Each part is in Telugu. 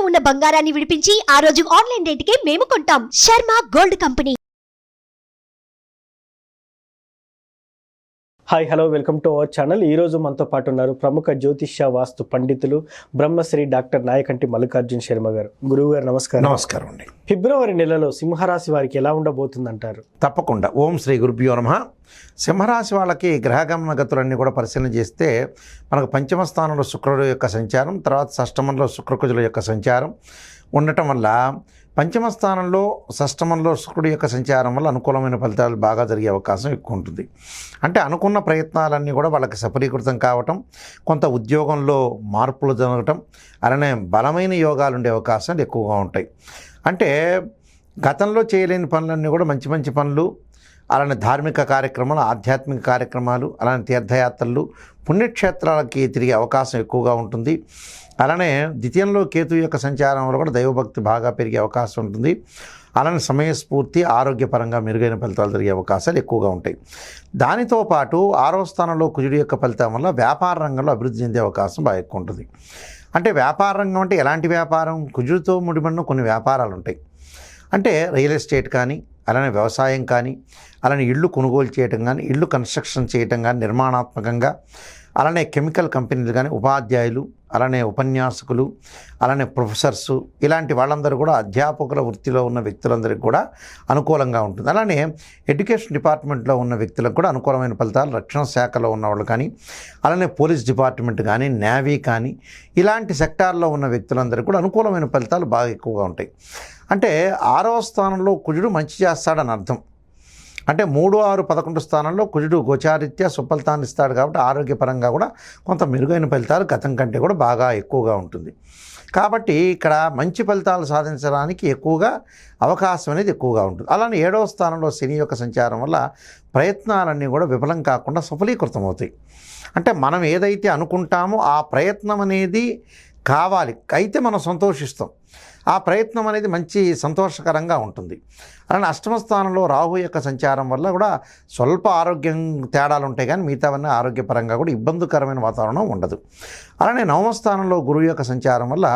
ఉన్న బంగారాన్ని విడిపించి ఆ రోజు ఆన్లైన్ రేటుకే మేము కొంటాం. Sharma gold company. Hi hello welcome to our channel. ఈరోజు మనతో పాటు ఉన్నారు ప్రముఖ జ్యోతిష్య వాస్తు పండితులు బ్రహ్మశ్రీ డాక్టర్ నాయకంటి మల్లికార్జున శర్మ గారు. గురువు గారు నమస్కారం. నమస్కారం అండి. ఫిబ్రవరి నెలలో సింహరాశి వారికి ఎలా ఉండబోతుందంటారు? తప్పకుండా. ఓం శ్రీ గురుభ్యో నమః. సింహరాశి వాళ్ళకి గ్రహగమన గతులన్నీ కూడా పరిశీలన చేస్తే మనకు పంచమ స్థానంలో శుక్రుడు యొక్క సంచారం, తర్వాత షష్టమంలో శుక్రకుజుల యొక్క సంచారం ఉండటం వల్ల పంచమ స్థానంలో షష్టమంలో శుక్రుడి యొక్క సంచారం వల్ల అనుకూలమైన ఫలితాలు బాగా జరిగే అవకాశం ఎక్కువ ఉంటుంది. అంటే అనుకున్న ప్రయత్నాలన్నీ కూడా వాళ్ళకి సఫలీకృతం కావటం, కొంత ఉద్యోగంలో మార్పులు జరగటం, అలానే బలమైన యోగాలు ఉండే అవకాశాలు ఎక్కువగా ఉంటాయి. అంటే గతంలో చేయలేని పనులన్నీ కూడా మంచి మంచి పనులు, అలానే ధార్మిక కార్యక్రమాలు, ఆధ్యాత్మిక కార్యక్రమాలు, అలానే తీర్థయాత్రలు, పుణ్యక్షేత్రాలకి తిరిగే అవకాశం ఎక్కువగా ఉంటుంది. అలానే ద్వితీయంలో కేతు యొక్క సంచారం వల్ల కూడా దైవభక్తి బాగా పెరిగే అవకాశం ఉంటుంది. అలానే సమయస్ఫూర్తి, ఆరోగ్యపరంగా మెరుగైన ఫలితాలు జరిగే అవకాశాలు ఎక్కువగా ఉంటాయి. దానితో పాటు 6వ స్థానంలో కుజుడి యొక్క ఫలితం వల్ల వ్యాపార రంగంలో అభివృద్ధి చెందే అవకాశం బాగా ఎక్కువ ఉంటుంది. అంటే వ్యాపార రంగం అంటే ఎలాంటి వ్యాపారం? కుజుడితో ముడిపడిన కొన్ని వ్యాపారాలు ఉంటాయి. అంటే రియల్ ఎస్టేట్ కానీ, అలానే వ్యవసాయం కానీ, అలానే ఇళ్ళు కొనుగోలు చేయటం కానీ, ఇళ్ళు కన్స్ట్రక్షన్ చేయటం కానీ, నిర్మాణాత్మకంగా, అలానే కెమికల్ కంపెనీలు కానీ, ఉపాధ్యాయులు, అలానే ఉపన్యాసకులు, అలానే ప్రొఫెసర్సు, ఇలాంటి వాళ్ళందరూ కూడా అధ్యాపకుల వృత్తిలో ఉన్న వ్యక్తులందరికీ కూడా అనుకూలంగా ఉంటుంది. అలానే ఎడ్యుకేషన్ డిపార్ట్మెంట్లో ఉన్న వ్యక్తులకు కూడా అనుకూలమైన ఫలితాలు, రక్షణ శాఖలో ఉన్నవాళ్ళు కానీ, అలానే పోలీస్ డిపార్ట్మెంట్ కానీ, నేవీ కానీ, ఇలాంటి సెక్టార్లో ఉన్న వ్యక్తులందరికీ కూడా అనుకూలమైన ఫలితాలు బాగా ఎక్కువగా ఉంటాయి. అంటే 6వ స్థానంలో కుజుడు మంచి చేస్తాడని అర్థం. అంటే 3, 6, 11 స్థానంలో కుజుడు గోచారిత్యా సుఫలితాన్ని ఇస్తాడు కాబట్టి ఆరోగ్యపరంగా కూడా కొంత మెరుగైన ఫలితాలు గతం కంటే కూడా బాగా ఎక్కువగా ఉంటుంది. కాబట్టి ఇక్కడ మంచి ఫలితాలు సాధించడానికి ఎక్కువగా అవకాశం అనేది ఎక్కువగా ఉంటుంది. అలానే 7వ స్థానంలో శని యొక్క సంచారం వల్ల ప్రయత్నాలన్నీ కూడా విఫలం కాకుండా సఫలీకృతం అవుతాయి. అంటే మనం ఏదైతే అనుకుంటామో ఆ ప్రయత్నం అనేది కావాలి, అయితే మనం సంతోషిస్తాం. ఆ ప్రయత్నం అనేది మంచి సంతోషకరంగా ఉంటుంది. అలానే 8వ స్థానంలో రాహు యొక్క సంచారం వల్ల కూడా స్వల్ప ఆరోగ్యం తేడాలు ఉంటాయి, కానీ మిగతావన్నీ ఆరోగ్యపరంగా కూడా ఇబ్బందికరమైన వాతావరణం ఉండదు. అలానే 9వ స్థానంలో గురువు యొక్క సంచారం వల్ల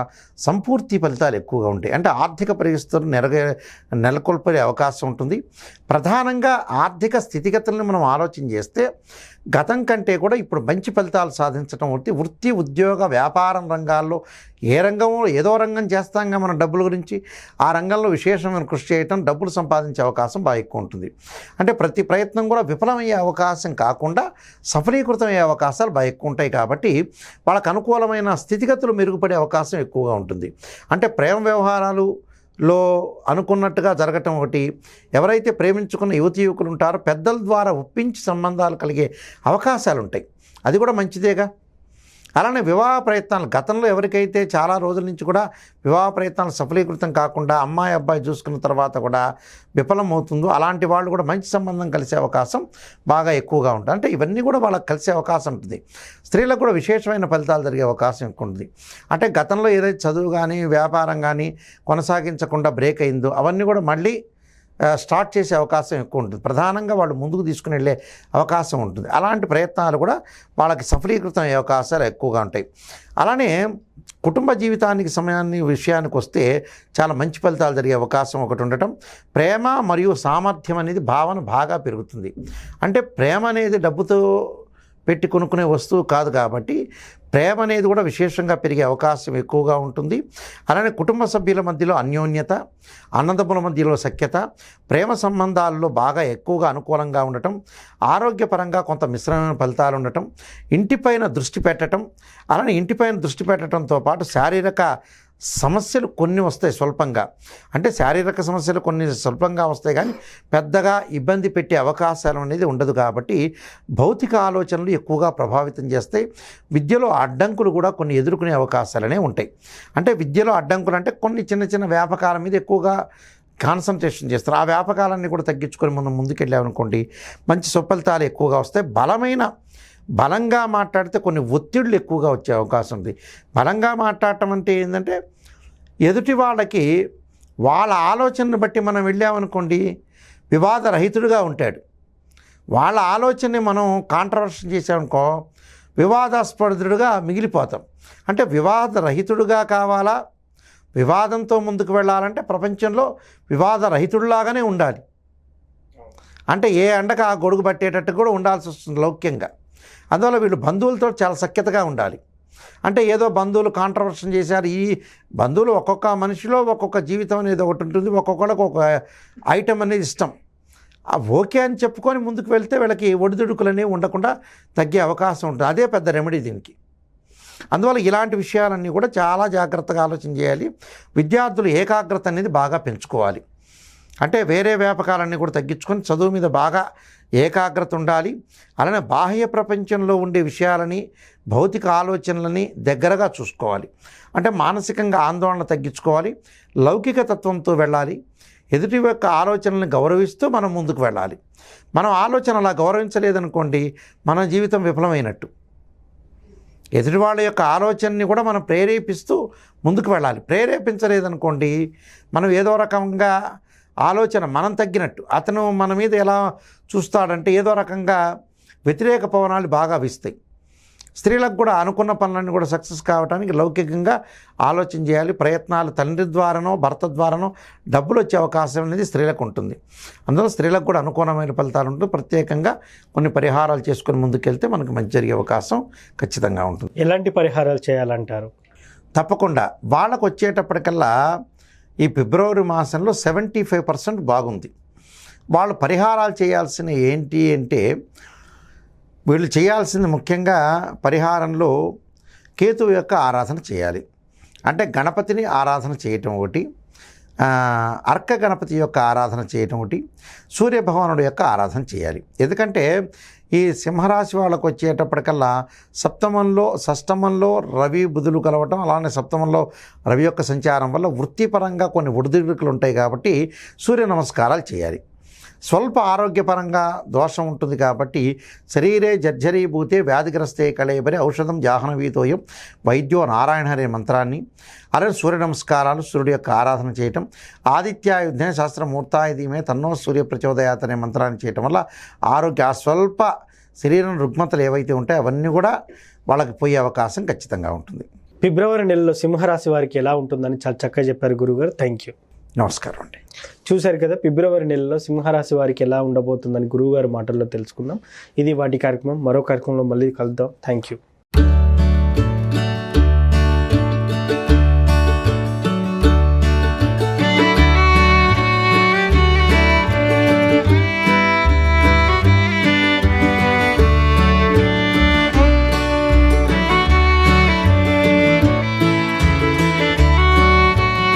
సంపూర్తి ఫలితాలు ఎక్కువగా ఉంటాయి. అంటే ఆర్థిక పరిస్థితులు నెలకొల్పే అవకాశం ఉంటుంది. ప్రధానంగా ఆర్థిక స్థితిగతులను మనం ఆలోచన చేస్తే గతం కంటే కూడా ఇప్పుడు మంచి ఫలితాలు సాధించడం వృత్తి, ఉద్యోగ, వ్యాపారం రంగాల్లో ఏ రంగంలో ఏదో రంగం చేస్తాంగా మనం డబ్బుల గురించి, ఆ రంగంలో విశేషమైన కృషి చేయటం, డబ్బులు సంపాదించే అవకాశం బాగా ఎక్కువ ఉంటుంది. అంటే ప్రతి ప్రయత్నం కూడా విఫలమయ్యే అవకాశం కాకుండా సఫలీకృతమయ్యే అవకాశాలు బాగా ఎక్కువ ఉంటాయి. కాబట్టి వాళ్ళకు అనుకూలమైన స్థితిగతులు మెరుగుపడే అవకాశం ఎక్కువగా ఉంటుంది. అంటే ప్రేమ వ్యవహారాలులో అనుకున్నట్టుగా జరగటం ఒకటి, ఎవరైతే ప్రేమించుకున్న యువతి యువకులు ఉంటారో పెద్దల ద్వారా ఒప్పించి సంబంధాలు కలిగే అవకాశాలు ఉంటాయి, అది కూడా మంచిదేగా. అలానే వివాహ ప్రయత్నాలు, గతంలో ఎవరికైతే చాలా రోజుల నుంచి కూడా వివాహ ప్రయత్నాలు సఫలీకృతం కాకుండా అమ్మాయి అబ్బాయి చూసుకున్న తర్వాత కూడా విఫలం అవుతుందో అలాంటి వాళ్ళు కూడా మంచి సంబంధం కలిసే అవకాశం బాగా ఎక్కువగా ఉంటుంది. అంటే ఇవన్నీ కూడా వాళ్ళకి కలిసే అవకాశం ఉంటుంది. స్త్రీలకు కూడా విశేషమైన ఫలితాలు జరిగే అవకాశం ఎక్కువ ఉంటుంది. అంటే గతంలో ఏదైతే చదువు కానీ వ్యాపారం కానీ కొనసాగించకుండా బ్రేక్ అయిందో అవన్నీ కూడా మళ్ళీ స్టార్ట్ చేసే అవకాశం ఎక్కువ ఉంటుంది. ప్రధానంగా వాళ్ళు ముందుకు తీసుకుని వెళ్ళే అవకాశం ఉంటుంది. అలాంటి ప్రయత్నాలు కూడా వాళ్ళకి సఫలీకృతం అయ్యే అవకాశాలు ఎక్కువగా ఉంటాయి. అలానే కుటుంబ జీవితానికి విషయానికి వస్తే చాలా మంచి ఫలితాలు జరిగే అవకాశం ఒకటి ఉండటం, ప్రేమ మరియు సామర్థ్యం అనేది భావన బాగా పెరుగుతుంది. అంటే ప్రేమ అనేది డబ్బుతో పెట్టి కొనుక్కునే వస్తువు కాదు కాబట్టి ప్రేమ అనేది కూడా విశేషంగా పెరిగే అవకాశం ఎక్కువగా ఉంటుంది. అలానే కుటుంబ సభ్యుల మధ్యలో అన్యోన్యత, అన్నదమ్ముల మధ్యలో సఖ్యత, ప్రేమ సంబంధాల్లో బాగా ఎక్కువగా అనుకూలంగా ఉండటం, ఆరోగ్యపరంగా కొంత మిశ్రమైన ఫలితాలు ఉండటం, ఇంటిపైన దృష్టి పెట్టడం, అలానే ఇంటిపైన దృష్టి పెట్టడంతో పాటు శారీరక సమస్యలు కొన్ని వస్తాయి స్వల్పంగా. అంటే శారీరక సమస్యలు కొన్ని స్వల్పంగా వస్తాయి, కానీ పెద్దగా ఇబ్బంది పెట్టే అవకాశాలు అనేది ఉండదు. కాబట్టి భౌతిక ఆలోచనలు ఎక్కువగా ప్రభావితం చేస్తాయి. విద్యలో అడ్డంకులు కూడా కొన్ని ఎదుర్కొనే అవకాశాలనే ఉంటాయి. అంటే విద్యలో అడ్డంకులు అంటే కొన్ని చిన్న చిన్న వ్యాపకాల మీద ఎక్కువగా కాన్సన్ట్రేషన్ చేస్తారు. ఆ వ్యాపకాలన్నీ కూడా తగ్గించుకొని మనం ముందుకెళ్ళామనుకోండి మంచి సుఫలితాలు ఎక్కువగా వస్తాయి. బలంగా మాట్లాడితే కొన్ని ఒత్తిళ్ళు ఎక్కువగా వచ్చే అవకాశం ఉంది. బలంగా మాట్లాడటం అంటే ఏంటంటే ఎదుటి వాళ్ళకి వాళ్ళ ఆలోచనను బట్టి మనం వెళ్ళామనుకోండి వివాదరహితుడిగా ఉంటాడు. వాళ్ళ ఆలోచనని మనం కాంట్రవర్షన్ చేసామనుకో వివాదాస్పదుడుగా మిగిలిపోతాం. అంటే వివాదరహితుడుగా కావాలా, వివాదంతో ముందుకు వెళ్ళాలంటే ప్రపంచంలో వివాద రహితుడిలాగానే ఉండాలి. అంటే ఏ అండక ఆ గొడుగు పట్టేటట్టు కూడా ఉండాల్సి వస్తుంది లౌక్యంగా. అందువల్ల వీళ్ళు బంధువులతో చాలా సఖ్యతగా ఉండాలి. అంటే ఏదో బంధువులు కాంట్రవర్షన్ చేశారు, ఈ బంధువులు ఒక్కొక్క మనిషిలో ఒక్కొక్క జీవితం అనేది ఒకటి ఉంటుంది, ఒక్కొక్కళ్ళకి ఒక ఐటమ్ అనేది ఇష్టం. ఓకే అని చెప్పుకొని ముందుకు వెళ్తే వీళ్ళకి ఒడిదుడుకులు అనేవి ఉండకుండా తగ్గే అవకాశం ఉంటుంది. అదే పెద్ద రెమెడీ దీనికి. అందువల్ల ఇలాంటి విషయాలన్నీ కూడా చాలా జాగ్రత్తగా ఆలోచన చేయాలి. విద్యార్థులు ఏకాగ్రత అనేది బాగా పెంచుకోవాలి. అంటే వేరే వ్యాపకాలన్నీ కూడా తగ్గించుకొని చదువు మీద బాగా ఏకాగ్రత ఉండాలి. అలానే బాహ్య ప్రపంచంలో ఉండే విషయాలని, భౌతిక ఆలోచనలని దగ్గరగా చూసుకోవాలి. అంటే మానసికంగా ఆందోళన తగ్గించుకోవాలి, లౌకిక తత్వంతో వెళ్ళాలి, ఎదుటి యొక్క ఆలోచనలను గౌరవిస్తూ మనం ముందుకు వెళ్ళాలి. మనం ఆలోచన అలా గౌరవించలేదనుకోండి, మన జీవితం విఫలమైనట్టు. ఎదుటి వాళ్ళ యొక్క ఆలోచనని కూడా మనం ప్రేరేపిస్తూ ముందుకు వెళ్ళాలి. ప్రేరేపించలేదనుకోండి, మనం ఏదో రకంగా ఆలోచన మనం తగ్గినట్టు. అతను మన మీద ఎలా చూస్తాడంటే ఏదో రకంగా వ్యతిరేక పవనాలు బాగా వీస్తాయి. స్త్రీలకు కూడా అనుకున్న పనులన్నీ కూడా సక్సెస్ కావడానికి లౌకికంగా ఆలోచన చేయాలి. ప్రయత్నాలు తండ్రి ద్వారానో భర్త ద్వారానో డబ్బులు వచ్చే అవకాశం అనేది స్త్రీలకు ఉంటుంది. అందులో స్త్రీలకు కూడా అనుకూలమైన ఫలితాలు ఉంటుంది. ప్రత్యేకంగా కొన్ని పరిహారాలు చేసుకొని ముందుకెళ్తే మనకు మంచి జరిగే అవకాశం ఖచ్చితంగా ఉంటుంది. ఎలాంటి పరిహారాలు చేయాలంటారు? తప్పకుండా వాళ్ళకు వచ్చేటప్పటికల్లా ఈ ఫిబ్రవరి మాసంలో 75% బాగుంది. వాళ్ళు పరిహారాలు చేయాల్సిన ఏంటి అంటే, వీళ్ళు చేయాల్సింది ముఖ్యంగా పరిహారంలో కేతువు యొక్క ఆరాధన చేయాలి. అంటే గణపతిని ఆరాధన చేయటం ఒకటి, అర్క గణపతి యొక్క ఆరాధన చేయటం ఒకటి, సూర్యభగవానుడు యొక్క ఆరాధన చేయాలి. ఎందుకంటే ఈ సింహరాశి వాళ్ళకు వచ్చేటప్పటికల్లా షష్టమంలో రవి బుధులు కలవటం, అలానే సప్తమంలో రవి యొక్క సంచారం వల్ల వృత్తిపరంగా కొన్ని ఒడిదుడుకులు ఉంటాయి. కాబట్టి సూర్య నమస్కారాలు చేయాలి. స్వల్ప ఆరోగ్యపరంగా దోషం ఉంటుంది కాబట్టి శరీరే జర్జరీభూతే వ్యాధిగ్రస్తే కళేబరి ఔషధం జాహ్నవీతోయం వైద్యో నారాయణ అనే మంత్రాన్ని, అలాగే సూర్య నమస్కారాలు, సూర్యుడి యొక్క ఆరాధన చేయటం, ఆదిత్యాయుధే శాస్త్రమూర్తాయుధీమే తన్నో సూర్య ప్రచోదయాత్ అనే మంత్రాన్ని చేయటం వల్ల ఆరోగ్య స్వల్ప శరీరం రుగ్మతలు ఏవైతే ఉంటాయో అవన్నీ కూడా వాళ్ళకి పోయే అవకాశం ఖచ్చితంగా ఉంటుంది. ఫిబ్రవరి నెలలో సింహరాశి వారికి ఎలా ఉంటుందని చాలా చక్కగా చెప్పారు గురుగారు. Thank you. నమస్కారం అండి. చూశారు కదా, ఫిబ్రవరి నెలలో సింహరాశి వారికి ఎలా ఉండబోతుందని గురువుగారి మాటల్లో తెలుసుకుందాం. ఇది వాటి కార్యక్రమం. మరో కార్యక్రమంలో మళ్ళీ కలుద్దాం. Thank you.